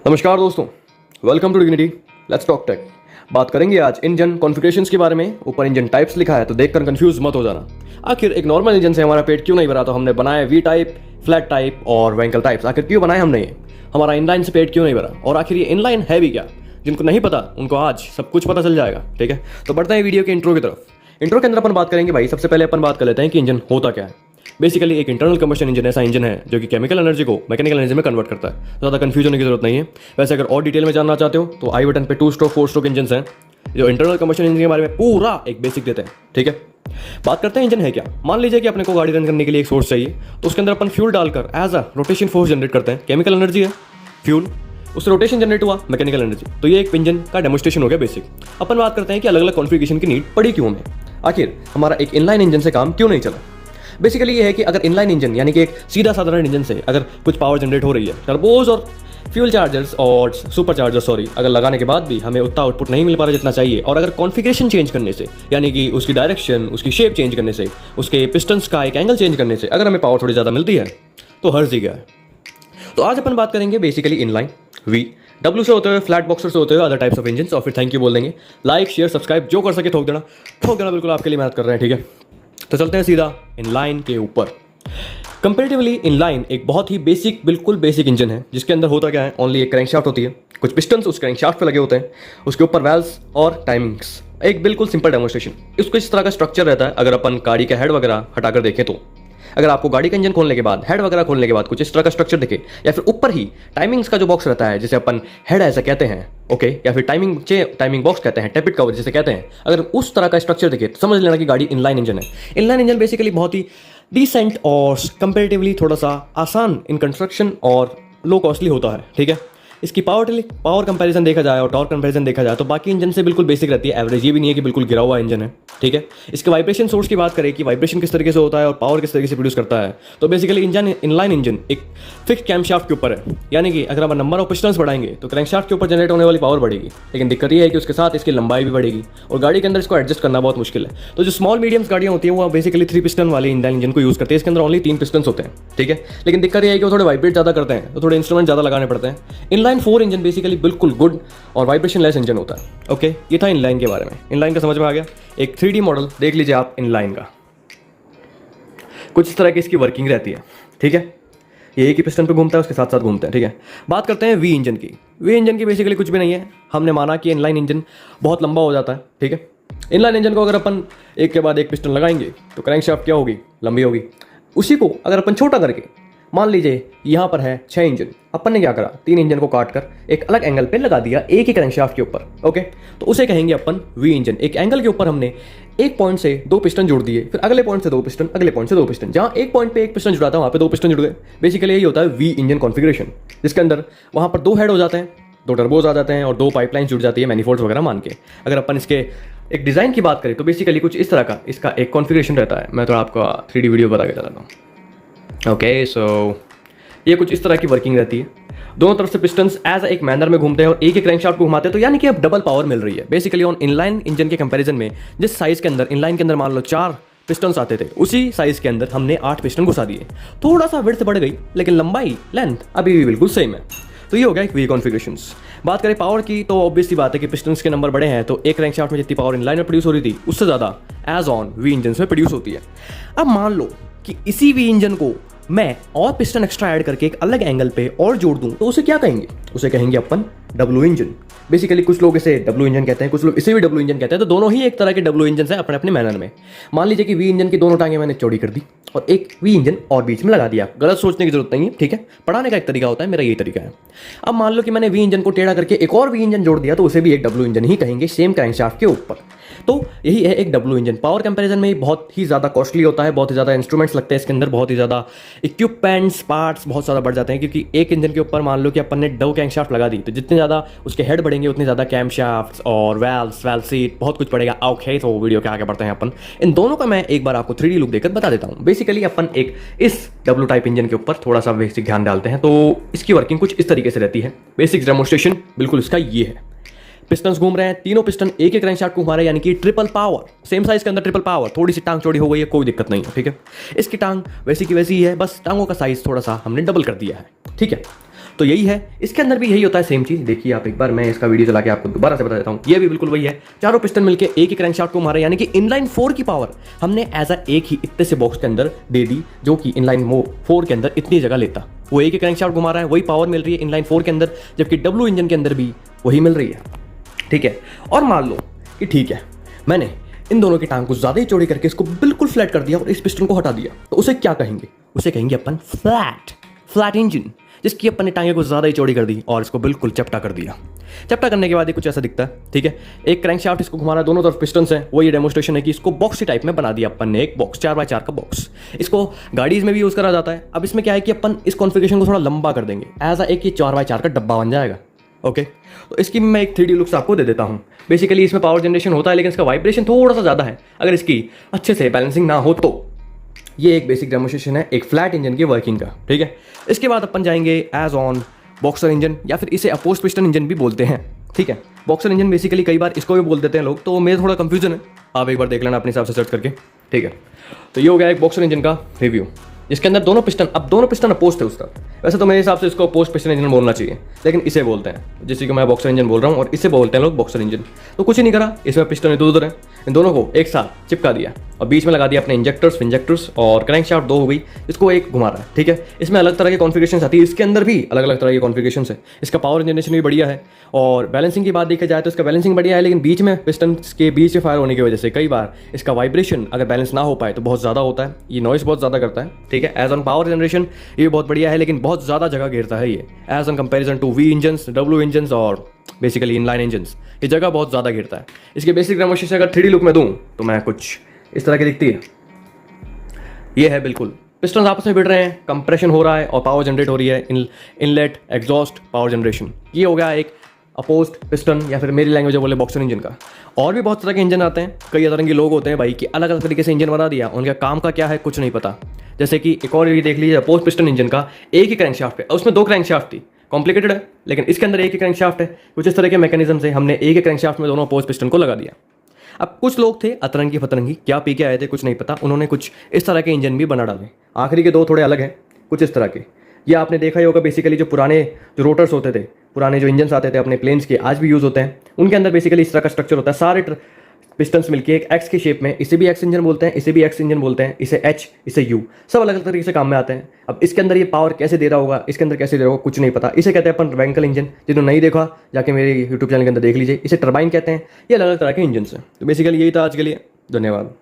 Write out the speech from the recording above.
नमस्कार दोस्तों, welcome to dignity. Let's talk tech. बात करेंगे आज इंजन कॉन्फ़िगरेशंस के बारे में। ऊपर इंजन टाइप्स लिखा है तो देखकर कंफ्यूज मत हो जाना। आखिर एक नॉर्मल इंजन से हमारा पेट क्यों नहीं भरा, तो हमने बनाया वी टाइप, फ्लैट टाइप और वेंकल टाइप्स। आखिर क्यों बनाए हमने ये? हमारा इनलाइन से पेट क्यों नहीं भरा, और आखिर ये इनलाइन है भी क्या? जिनको नहीं पता उनको आज सब कुछ पता चल जाएगा। ठीक है, तो बढ़ते हैं वीडियो के इंट्रो की तरफ। इंट्रो के अंदर अपन बात करेंगे भाई, सबसे पहले अपन बात कर लेते हैं कि इंजन होता क्या है। बेसिकली एक इंटरनल कंबशन इंजन ऐसा इंजन है जो कि केमिकल एनर्जी को मैकेनिकल एनर्जी में कन्वर्ट करता है। ज़्यादा कंफ्यूज होने की जरूरत नहीं है। वैसे अगर और डिटेल में जानना चाहते हो तो आई बटन पे 2 स्ट्रोक 4 स्ट्रोक इंजन हैं जो इंटरनल कंबशन इंजन के बारे में पूरा एक बेसिक देते हैं। ठीक है, बात करते हैं इंजन है क्या। मान लीजिए कि अपने को गाड़ी रन करने के लिए एक सोर्स चाहिए, तो उसके अंदर अपन फ्यूल डालकर as a rotation force generate करते हैं। केमिकल एनर्जी है फ्यूल, उससे रोटेशन जनरेट हुआ मैकेनिकल एनर्जी। तो ये एक इंजन का डेमोस्ट्रेशन हो गया बेसिक। अपन बात करते हैं कि अलग अलग कॉन्फ़िगरेशन की नीड पड़ी क्यों हमें, आखिर हमारा एक इनलाइन इंजन से काम क्यों नहीं चला। बेसिकली ये है कि अगर इनलाइन इंजन यानी कि एक सीधा साधारण इंजन से अगर कुछ पावर जनरेट हो रही है, टर्बोज और फ्यूल चार्जर्स और सुपर चार्जर अगर लगाने के बाद भी हमें उतना आउटपुट नहीं मिल पा रहा जितना चाहिए, और अगर कॉन्फ़िगरेशन चेंज करने से यानी कि उसकी डायरेक्शन, उसकी शेप चेंज करने से, उसके पिस्टन्स का एक एंगल चेंज करने से अगर हमें पावर थोड़ी ज़्यादा मिलती है तो हर जगह है। तो आज अपन बात करेंगे बेसिकली इनलाइन, वी, डब्ल्यू से होते हुए, फ्लैट बॉक्सर से होते हुए, अदर टाइप्स ऑफ इंजन। और फिर थैंक यू बोल देंगे। लाइक शेयर सब्सक्राइब जो कर सके ठोक देना बिल्कुल आपके लिए मेहनत कर रहे हैं। ठीक है, तो चलते हैं सीधा इनलाइन के ऊपर। कंपेरेटिवली इनलाइन एक बहुत ही बेसिक, बिल्कुल बेसिक इंजन है जिसके अंदर होता क्या है, ओनली एक क्रैंकशाफ्ट होती है, कुछ पिस्टन्स उस क्रैंकशाफ्ट पे लगे होते हैं, उसके ऊपर वाल्व्स और टाइमिंग्स। एक बिल्कुल सिंपल डेमोस्ट्रेशन। इसको इस तरह का स्ट्रक्चर रहता है। अगर अपन गाड़ी का हेड वगैरह हटाकर देखें तो अगर आपको गाड़ी का इंजन खोलने के बाद, हेड वगैरह खोलने के बाद कुछ इस तरह का स्ट्रक्चर दिखे, या फिर ऊपर ही टाइमिंग्स का जो बॉक्स रहता है जिसे अपन हेड ऐसा कहते हैं, ओके, या फिर टाइमिंग बॉक्स कहते हैं, टेपिट कवर जिसे कहते हैं, अगर उस तरह का स्ट्रक्चर दिखे तो समझ लेना कि गाड़ी इनलाइन इंजन है। इनलाइन इंजन बेसिकली बहुत ही डिसेंट और कंपेरेटिवली थोड़ा सा आसान इन कंस्ट्रक्शन और लो कॉस्टली होता है। ठीक है, इसकी पावर कंपैरिजन देखा जाए और टॉर्क कंपैरिजन देखा जाए तो बाकी इंजन से बिल्कुल बेसिक रहती है, एवरेज। ये भी नहीं है कि बिल्कुल गिरा हुआ इंजन है। ठीक है, इसके वाइब्रेशन सोर्स की बात करें कि वाइब्रेशन किस तरीके से होता है और पावर किस तरीके से प्रोड्यूस करता है, तो बेसिकली इनलाइन इंजन एक फिक्स कैमशाफ्ट के ऊपर है। यानी कि अगर आप नंबर ऑफ पिस्टन्स बढ़ाएंगे तो क्रैंकशाफ्ट के ऊपर जनरेट होने वाली पावर बढ़ेगी, लेकिन दिक्कत ये है कि उसके साथ इसकी लंबाई भी बढ़ेगी और गाड़ी के अंदर इसको एडजस्ट करना बहुत मुश्किल है। तो जो स्मॉल मीडियम्स गाड़ियाँ होती हैं वो बेसिकली 3 पिस्टन वाले इनलाइन इंजन को यूज़ करते हैं। इसके अंदर ओनली 3 पिस्टन्स होते हैं। ठीक है, लेकिन दिक्कत ये है कि वो थोड़े वाइब्रेट ज़्यादा करते हैं, तो थोड़े इंस्ट्रूमेंट ज़्यादा लगाने पड़ते हैं। इनलाइन 4 इंजन बेसिकली बिल्कुल गुड और वाइब्रेशन लेस इंजन होता है। ओके, ये था इनलाइन के बारे में। इनलाइन का समझ में आ गया। एक 3D मॉडल देख लीजिए आप इनलाइन का, कुछ इस तरह की इसकी वर्किंग रहती है। ठीक है, ये एक ही पिस्टन पे घूमता है, उसके साथ साथ घूमते हैं। ठीक है, बात करते हैं वी इंजन की। वी इंजन की बेसिकली कुछ भी नहीं है। हमने माना कि इनलाइन इंजन बहुत लंबा हो जाता है। ठीक है, इनलाइन इंजन को अगर अपन एक के बाद एक पिस्टन लगाएंगे तो क्रैंकशाफ्ट क्या होगी, लंबी होगी। उसी को अगर अपन छोटा करके, मान लीजिए यहाँ पर है 6 इंजन, अपन ने क्या करा, 3 इंजन को काट कर एक अलग एंगल पे लगा दिया एक ही क्रैंकशाफ्ट के ऊपर। ओके, तो उसे कहेंगे अपन वी इंजन। एक एंगल के ऊपर हमने एक पॉइंट से 2 पिस्टन जोड़ दिए, फिर अगले पॉइंट से 2 पिस्टन, अगले पॉइंट से 2 पिस्टन। जहाँ एक पॉइंट पे एक पिस्टन जुड़ा था वहाँ पे 2 पिस्टन जुड़ गए। बेसिकली यही होता है वी इंजन कॉन्फ़िगरेशन, जिसके अंदर वहाँ पर 2 हेड हो जाते हैं, 2 टर्बोज आ जाते हैं और 2 पाइपलाइन जुड़ जाती है मैनिफोल्ड्स वगैरह मान के। अगर अपन इसके एक डिज़ाइन की बात करें तो बेसिकली कुछ इस तरह का इसका एक कॉन्फ़िगरेशन रहता है। मैं थोड़ा आपको 3D वीडियो बता के चलाता हूँ। ओके, सो ये कुछ इस तरह की वर्किंग रहती है। दोनों तरफ से पिस्टन्स एज एक मैनर में घूमते हैं और एक ही क्रैंकशाफ्ट को घुमाते हैं, तो यानी कि अब डबल पावर मिल रही है बेसिकली ऑन इनलाइन इंजन के कंपैरिजन में। जिस साइज के अंदर इनलाइन के अंदर मान लो 4 पिस्टन्स आते थे, उसी साइज के अंदर हमने 8 पिस्टन घुसा दिए। थोड़ा सा विड्थ बढ़ गई लेकिन लंबाई, लेंथ अभी भी बिल्कुल सेम है। तो ये हो गया एक वी कॉन्फ़िगरेशंस। बात करें पावर की तो ऑब्वियसली बात है कि पिस्टन्स के नंबर बड़े हैं, तो एक क्रैंकशाफ्ट में जितनी पावर इनलाइन में प्रोड्यूस हो रही थी उससे ज़्यादा एज ऑन वी इंजन में प्रोड्यूस होती है। अब मान लो कि इसी वी इंजन को मैं और पिस्टन एक्स्ट्रा ऐड करके एक अलग एंगल पे और जोड़ दूं, तो उसे क्या कहेंगे, उसे कहेंगे अपन डब्ल्यू इंजन। बेसिकली कुछ लोग इसे डब्ल्यू इंजन कहते हैं, कुछ लोग इसे भी डब्ल्यू इंजन कहते हैं। तो दोनों ही एक तरह के डब्ल्यू इंजन है अपने अपने मैनर में। मान लीजिए कि वी इंजन की दोनों टांगें मैंने चौड़ी कर दी और एक वी इंजन और बीच में लगा दिया। गलत सोचने की जरूरत नहीं है। ठीक है, पढ़ाने का एक तरीका होता है, मेरा यही तरीका है। अब मान लो कि मैंने वी इंजन को टेढ़ा करके एक और वी इंजन जोड़ दिया, तो उसे भी एक डब्ल्यू इंजन ही कहेंगे, सेम क्रैंकशाफ्ट के ऊपर। तो यही है एक डब्ल्यू इंजन। पावर कंपैरिजन में बहुत ही ज़्यादा कॉस्टली होता है, बहुत ही ज़्यादा इंस्ट्रूमेंट्स लगते हैं इसके अंदर, बहुत ही ज़्यादा इक्विपमेंट्स, पार्ट्स बहुत ज़्यादा बढ़ जाते हैं। क्योंकि एक इंजन के ऊपर मान लो कि अपन ने 2 क्रैंकशाफ्ट लगा दी, तो जितने ज़्यादा उसके हेड बढ़ेंगे उतने ज़्यादा कैमशाफ्ट्स और वाल्व सीट बहुत कुछ पड़ेगा। ओके, तो वीडियो के आगे बढ़ते हैं अपन। इन दोनों का मैं एक बार आपको 3D लुक देकर बता देता हूँ। बेसिकली अपन एक इस डब्ल्यू टाइप इंजन के ऊपर थोड़ा सा बेसिक ध्यान डालते हैं। तो इसकी वर्किंग कुछ इस तरीके से रहती है। बेसिक डेमोन्स्ट्रेशन बिल्कुल इसका ये है। पिस्टन्स घूम रहे हैं, तीनों पिस्टन एक ही क्रैंकशाफ्ट को घुमा रहे हैं, यानी कि ट्रिपल पावर, सेम साइज के अंदर ट्रिपल पावर। थोड़ी सी टांग चौड़ी हो गई है, कोई दिक्कत नहीं है। ठीक है, इसकी टांग वैसी की वैसी ही है, बस टांगों का साइज थोड़ा सा हमने डबल कर दिया है। ठीक है, तो यही है, इसके अंदर भी यही होता है सेम चीज़। देखिए आप एक बार, मैं इसका वीडियो चला के आपको दोबारा से बता देता हूँ। ये भी बिल्कुल वही है, चारों पिस्टन मिलकर एक ही क्रैंकशाफ्ट को मारे, यानी कि इनलाइन 4 की पावर हमने एज अ एक ही इतने से बॉक्स के अंदर दे दी, जो कि इनलाइन 4 के अंदर इतनी जगह लेता। वो एक ही क्रैंकशाफ्ट घुमा रहा है, वही पावर मिल रही है इनलाइन 4 के अंदर, जबकि डब्ल्यू इंजन के अंदर भी वही मिल रही है। ठीक है, और मान लो कि ठीक है, मैंने इन दोनों की टांग को ज़्यादा ही चौड़ी करके इसको बिल्कुल फ्लैट कर दिया और इस पिस्टन को हटा दिया, तो उसे क्या कहेंगे? उसे कहेंगे अपन फ्लैट इंजन, जिसकी अपन ने टांगे को ज़्यादा ही चौड़ी कर दी और इसको बिल्कुल चपटा कर दिया। चपटा करने के बाद ये कुछ ऐसा दिखता है। ठीक है, एक क्रैंकशाफ्ट इसको घुमा रहा है, दोनों तरफ पिस्टन्स हैं। वो ये डेमोस्ट्रेशन है कि इसको बॉक्सी टाइप में बना दिया अपन ने, एक बॉक्स 4x4 का बॉक्स। इसको गाड़ीज में भी यूज़ करा जाता है। अब इसमें क्या है कि अपन इस कॉन्फ़िगरेशन को थोड़ा लंबा कर देंगे, एज एक ये 4x4 का डब्बा बन जाएगा। ओके, तो इसकी मैं एक 3D लुक्स आपको दे देता हूँ। बेसिकली इसमें पावर जनरेशन होता है, लेकिन इसका वाइब्रेशन थोड़ा सा ज़्यादा है अगर इसकी अच्छे से बैलेंसिंग ना हो तो। ये एक बेसिक डेमोस्ट्रेशन है एक फ्लैट इंजन की वर्किंग का। ठीक है, इसके बाद अपन जाएंगे एज ऑन बॉक्सर इंजन, या फिर इसे अपोस्ट पिस्टन इंजन भी बोलते हैं। ठीक है, बॉक्सर इंजन बेसिकली कई बार इसको भी बोल देते हैं लोग, तो मेरे थोड़ा कंफ्यूजन है, आप एक बार देख लेना अपने हिसाब से सर्च करके। ठीक है, तो ये हो गया एक बॉक्सर इंजन का रिव्यू, जिसके अंदर दोनों पिस्टन अपोस्ट है उसका। वैसे तो मेरे हिसाब से इसको अपोस्ट पिस्टन इंजन बोलना चाहिए, लेकिन इसे बोलते हैं, जिससे कि मैं बॉक्सर इंजन बोल रहा हूँ और इसे बोलते हैं लोग बॉक्सर इंजन। तो कुछ ही नहीं करा, इसमें पिस्टन इधर उधर है, इन दोनों को एक साथ चिपका दिया और बीच में लगा दिया अपने इंजेक्टर्स और क्रैंकशाफ्ट 2 हो गई, इसको एक घुमा रहा है। ठीक है, इसमें अलग तरह की कॉन्फ़िगरेशन आती है, इसके अंदर भी अलग अलग तरह की कॉन्फ़िगरेशन है। इसका पावर जनरेशन भी बढ़िया है और बैलेंसिंग की बात देखा जाए तो इसका बैलेंसिंग बढ़िया है, लेकिन बीच में पिस्टन के बीच से फायर होने की वजह से कई बार इसका वाइब्रेशन अगर बैलेंस ना हो पाए तो बहुत ज़्यादा होता है, ये नॉइस बहुत ज़्यादा करता है। ठीक है, एज ऑन पावर जनरेशन ये बहुत बढ़िया है, लेकिन बहुत ज़्यादा जगह घेरता है ये, as on comparison to V engines, W engines और बेसिकली इनलाइन इंजन्स, ये जगह बहुत ज़्यादा घेरता है। इसके बेसिक डेमोस्ट्रेशन अगर 3D लुक में दूँ तो मैं कुछ इस तरह की दिखती है। ये है बिल्कुल, पिस्टन आपस में भिड़ रहे हैं, कंप्रेशन हो रहा है और पावर जनरेट हो रही है, इनलेट एग्जॉस्ट पावर जनरेशन। ये हो गया एक अपोस्ट पिस्टन, या फिर मेरी लैंग्वेज बोले बॉक्सर इंजन का। और भी बहुत तरह के इंजन आते हैं, कई तरह के लोग होते हैं भाई कि अलग अलग तरीके से इंजन बना दिया, उनका काम का क्या है कुछ नहीं पता। जैसे कि एक और ये देख लीजिए, अपोस्ट पिस्टन इंजन का एक ही क्रैंकशाफ्ट है, उसमें 2 क्रैंकशाफ्ट थी, कॉम्प्लिकेटेड है, लेकिन इसके अंदर एक ही क्रैंकशाफ्ट है। कुछ इस तरह के मैकेनिज्म से हमने एक ही क्रैंकशाफ्ट में दोनों अपोस्ट पिस्टन को लगा दिया। अब कुछ लोग थे अतरंगी फतरंगी, क्या पी के आए थे कुछ नहीं पता, उन्होंने कुछ इस तरह के इंजन भी बना डाले। आखिरी के 2 थोड़े अलग हैं, कुछ इस तरह के। ये आपने देखा ही होगा, बेसिकली जो पुराने जो रोटर्स होते थे, पुराने जो इंजन आते थे अपने प्लेन्स के, आज भी यूज़ होते हैं, उनके अंदर बेसिकली इस तरह का स्ट्रक्चर होता है। सारे पिस्टन्स मिलके एक एक्स के शेप में, इसे भी एक्स इंजन बोलते हैं, इसे भी एक्स इंजन बोलते हैं, इसे एच, इसे यू, सब अलग अलग तरीके से काम में आते हैं। अब इसके अंदर ये पावर कैसे दे रहा होगा, इसके अंदर कैसे दे रहा होगा कुछ नहीं पता। इसे कहते हैं अपन वैंकल इंजन, जिन्होंने नहीं देखा जाके मेरे यूट्यूब चैनल के अंदर देख लीजिए। इसे टर्बाइन कहते हैं। ये अलग अलग तरह के इंजन हैं। तो बेसिकली यही था आज के लिए, धन्यवाद।